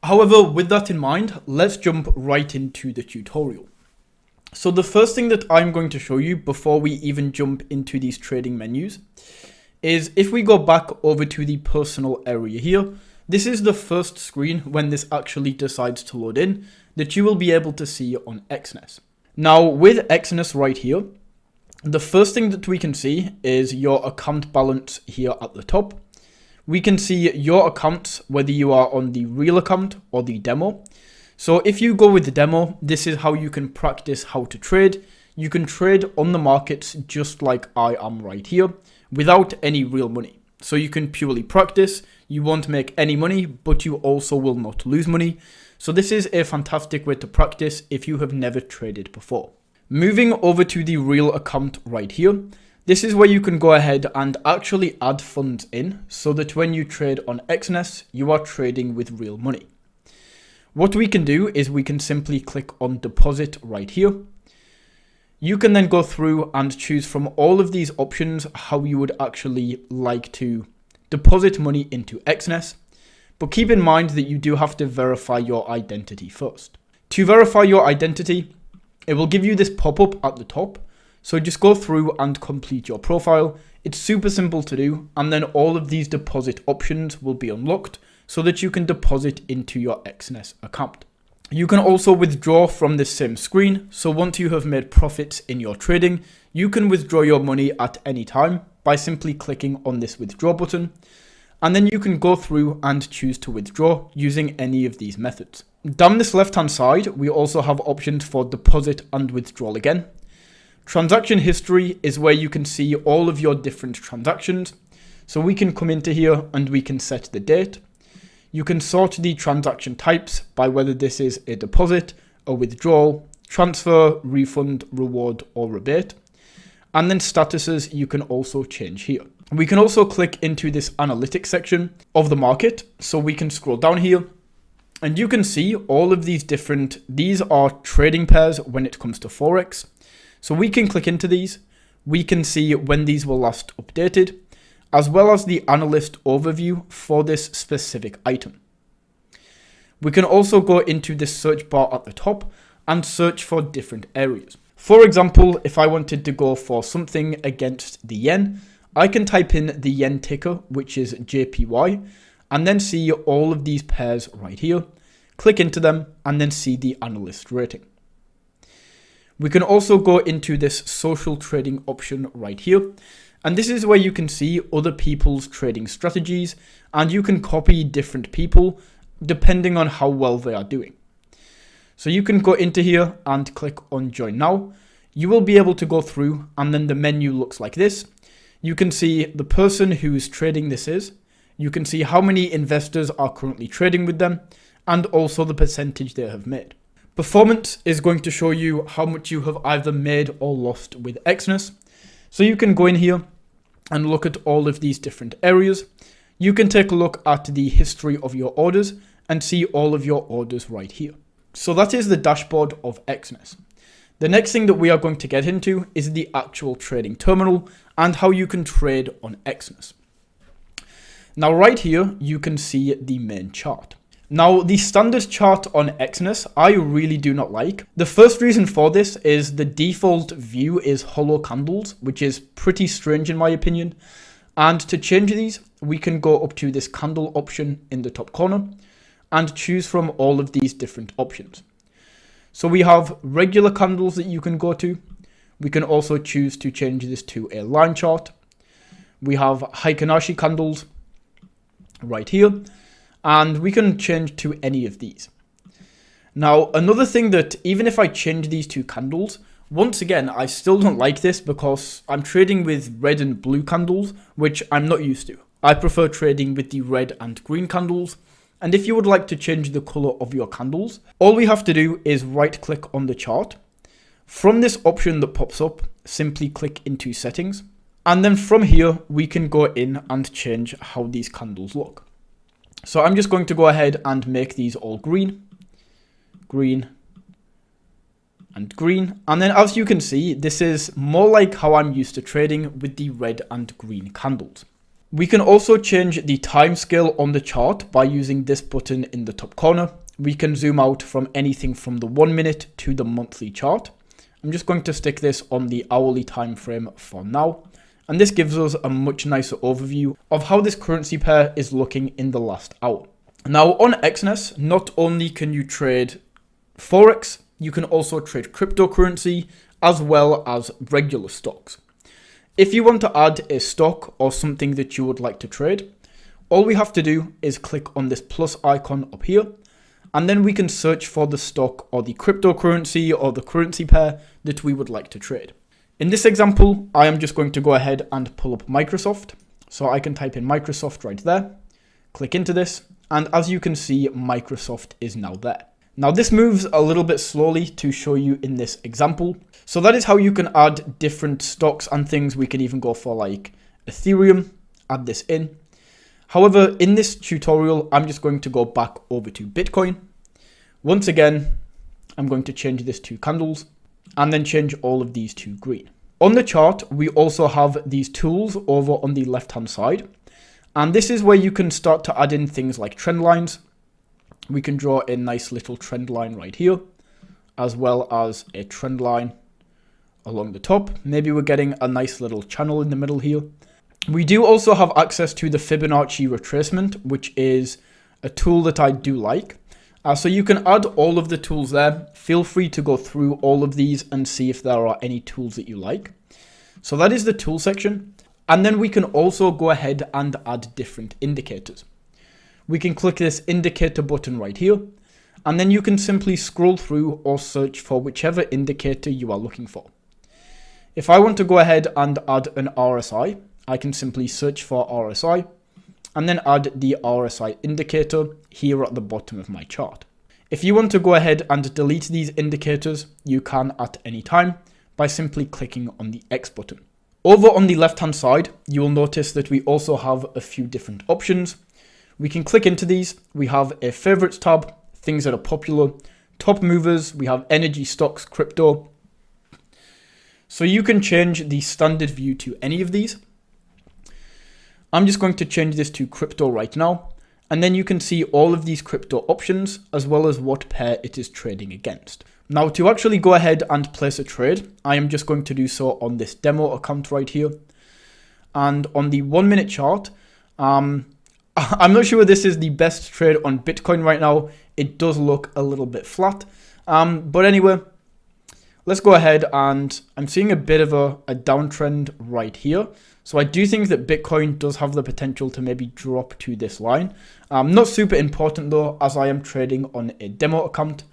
However, with that in mind, let's jump right into the tutorial. So the first thing that I'm going to show you before we even jump into these trading menus is if we go back over to the personal area here, this is the first screen when this actually decides to load in that you will be able to see on Exness. Now with Exness right here, the first thing that we can see is your account balance here at the top. We can see your accounts, whether you are on the real account or the demo. So if you go with the demo, this is how you can practice how to trade. You can trade on the markets just like I am right here without any real money. So you can purely practice. You won't make any money, but you also will not lose money. So this is a fantastic way to practice if you have never traded before. Moving over to the real account right here. This is where you can go ahead and actually add funds in so that when you trade on Exness, you are trading with real money. What we can do is we can simply click on deposit right here. You can then go through and choose from all of these options how you would actually like to deposit money into Exness. But keep in mind that you do have to verify your identity first. To verify your identity, it will give you this pop-up at the top. So just go through and complete your profile. It's super simple to do, and then all of these deposit options will be unlocked so that you can deposit into your Exness account. You can also withdraw from this same screen. So once you have made profits in your trading, you can withdraw your money at any time by simply clicking on this withdraw button. And then you can go through and choose to withdraw using any of these methods. Down this left-hand side, we also have options for deposit and withdrawal again. Transaction history is where you can see all of your different transactions. So we can come into here and we can set the date. You can sort the transaction types by whether this is a deposit, a withdrawal, transfer, refund, reward, or rebate. And then statuses you can also change here. We can also click into this analytics section of the market. So we can scroll down here and you can see all of these are trading pairs when it comes to Forex. So we can click into these, we can see when these were last updated, as well as the analyst overview for this specific item. We can also go into this search bar at the top and search for different areas. For example, if I wanted to go for something against the yen, I can type in the yen ticker, which is JPY, and then see all of these pairs right here, click into them, and then see the analyst rating. We can also go into this social trading option right here. And this is where you can see other people's trading strategies and you can copy different people depending on how well they are doing. So you can go into here and click on join now. You will be able to go through and then the menu looks like this. You can see the person whose trading this is. You can see how many investors are currently trading with them and also the percentage they have made. Performance is going to show you how much you have either made or lost with Exness. So you can go in here and look at all of these different areas. You can take a look at the history of your orders and see all of your orders right here. So that is the dashboard of Exness. The next thing that we are going to get into is the actual trading terminal and how you can trade on Exness. Now right here, you can see the main chart. Now, the standard chart on Exness, I really do not like. The first reason for this is the default view is hollow candles, which is pretty strange in my opinion. And to change these, we can go up to this candle option in the top corner and choose from all of these different options. So we have regular candles that you can go to. We can also choose to change this to a line chart. We have Heikin-Ashi candles right here. And we can change to any of these. Now, another thing that even if I change these two candles, once again, I still don't like this because I'm trading with red and blue candles, which I'm not used to. I prefer trading with the red and green candles. And if you would like to change the color of your candles, all we have to do is right click on the chart. From this option that pops up, simply click into settings. And then from here, we can go in and change how these candles look. So I'm just going to go ahead and make these all green, green, and green. And then as you can see, this is more like how I'm used to trading with the red and green candles. We can also change the time scale on the chart by using this button in the top corner. We can zoom out from anything from the 1 minute to the monthly chart. I'm just going to stick this on the hourly time frame for now. And this gives us a much nicer overview of how this currency pair is looking in the last hour. Now on Exness, not only can you trade Forex, you can also trade cryptocurrency as well as regular stocks. If you want to add a stock or something that you would like to trade, all we have to do is click on this plus icon up here, and then we can search for the stock or the cryptocurrency or the currency pair that we would like to trade. In this example, I am just going to go ahead and pull up Microsoft. So I can type in Microsoft right there, click into this, and as you can see, Microsoft is now there. Now this moves a little bit slowly to show you in this example. So that is how you can add different stocks and things. We can even go for like Ethereum, add this in. However, in this tutorial, I'm just going to go back over to Bitcoin. Once again, I'm going to change this to candles and then change all of these to green. On the chart, we also have these tools over on the left-hand side. And this is where you can start to add in things like trend lines. We can draw a nice little trend line right here, as well as a trend line along the top. Maybe we're getting a nice little channel in the middle here. We do also have access to the Fibonacci retracement, which is a tool that I do like. So you can add all of the tools there. Feel free to go through all of these and see if there are any tools that you like. So that is the tool section. And then we can also go ahead and add different indicators. We can click this indicator button right here, and then you can simply scroll through or search for whichever indicator you are looking for. If I want to go ahead and add an RSI, I can simply search for RSI and then add the RSI indicator here at the bottom of my chart. If you want to go ahead and delete these indicators, you can at any time by simply clicking on the X button. Over on the left-hand side, you will notice that we also have a few different options. We can click into these. We have a favorites tab, things that are popular, top movers, we have energy stocks, crypto. So you can change the standard view to any of these. I'm just going to change this to crypto right now. And then you can see all of these crypto options as well as what pair it is trading against. Now to actually go ahead and place a trade, I am just going to do so on this demo account right here. And on the 1 minute chart, I'm not sure this is the best trade on Bitcoin right now. It does look a little bit flat. But anyway, let's go ahead, and I'm seeing a bit of a downtrend right here. So I do think that Bitcoin does have the potential to maybe drop to this line. Not super important though, as I am trading on a demo account.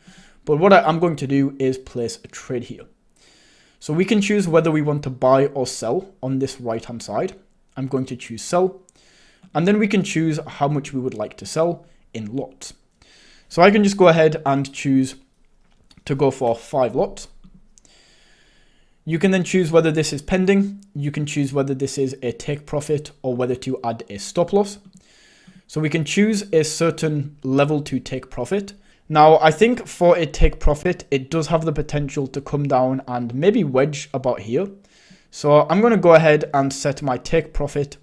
But what I am going to do is place a trade here. So we can choose whether we want to buy or sell on this right hand side. I'm going to choose sell. And then we can choose how much we would like to sell in lots. So I can just go ahead and choose to go for 5 lots. You can then choose whether this is pending. You can choose whether this is a take profit or whether to add a stop loss. So we can choose a certain level to take profit. Now, I think for a take profit, it does have the potential to come down and maybe wedge about here. So I'm going to go ahead and set my take profit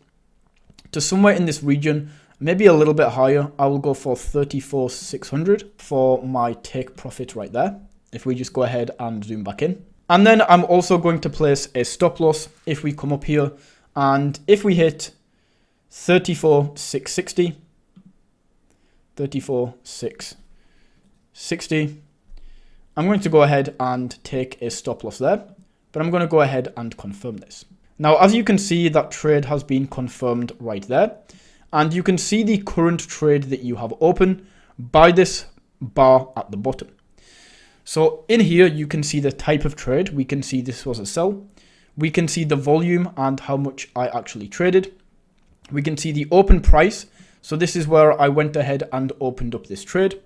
to somewhere in this region, maybe a little bit higher. I will go for 34,600 for my take profit right there. If we just go ahead and zoom back in. And then I'm also going to place a stop loss if we come up here. And if we hit 34,660, 34,660, I'm going to go ahead and take a stop loss there. But I'm going to go ahead and confirm this. Now, as you can see, that trade has been confirmed right there. And you can see the current trade that you have open by this bar at the bottom. So in here, you can see the type of trade. We can see this was a sell. We can see the volume and how much I actually traded. We can see the open price. So this is where I went ahead and opened up this trade.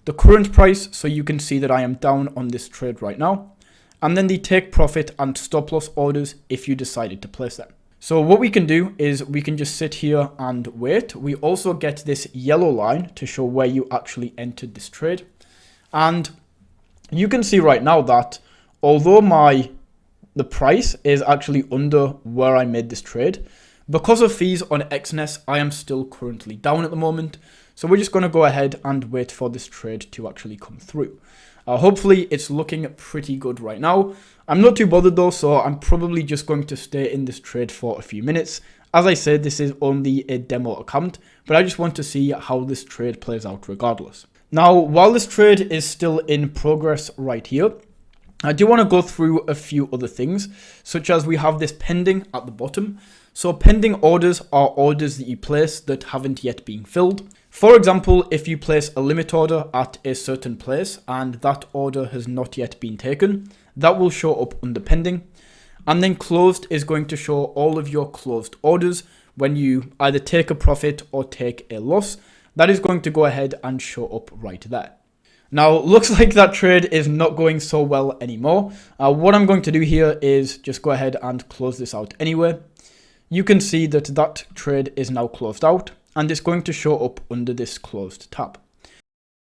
The current price, so you can see that I am down on this trade right now. And then the take profit and stop loss orders if you decided to place them. So what we can do is we can just sit here and wait. We also get this yellow line to show where you actually entered this trade. And you can see right now that although the price is actually under where I made this trade, Because of fees on Exness, I am still currently down at the moment. So we're just going to go ahead and wait for this trade to actually come through. Hopefully it's looking pretty good right now. I'm not too bothered though, so I'm probably just going to stay in this trade for a few minutes. As I said, this is only a demo account, but I just want to see how this trade plays out regardless. Now, while this trade is still in progress right here, I do want to go through a few other things, such as we have this pending at the bottom. So pending orders are orders that you place that haven't yet been filled. For example, if you place a limit order at a certain place and that order has not yet been taken, that will show up under pending. And then closed is going to show all of your closed orders when you either take a profit or take a loss. That is going to go ahead and show up right there. Now, looks like that trade is not going so well anymore. What I'm going to do here is just go ahead and close this out anyway. You can see that that trade is now closed out and it's going to show up under this closed tab.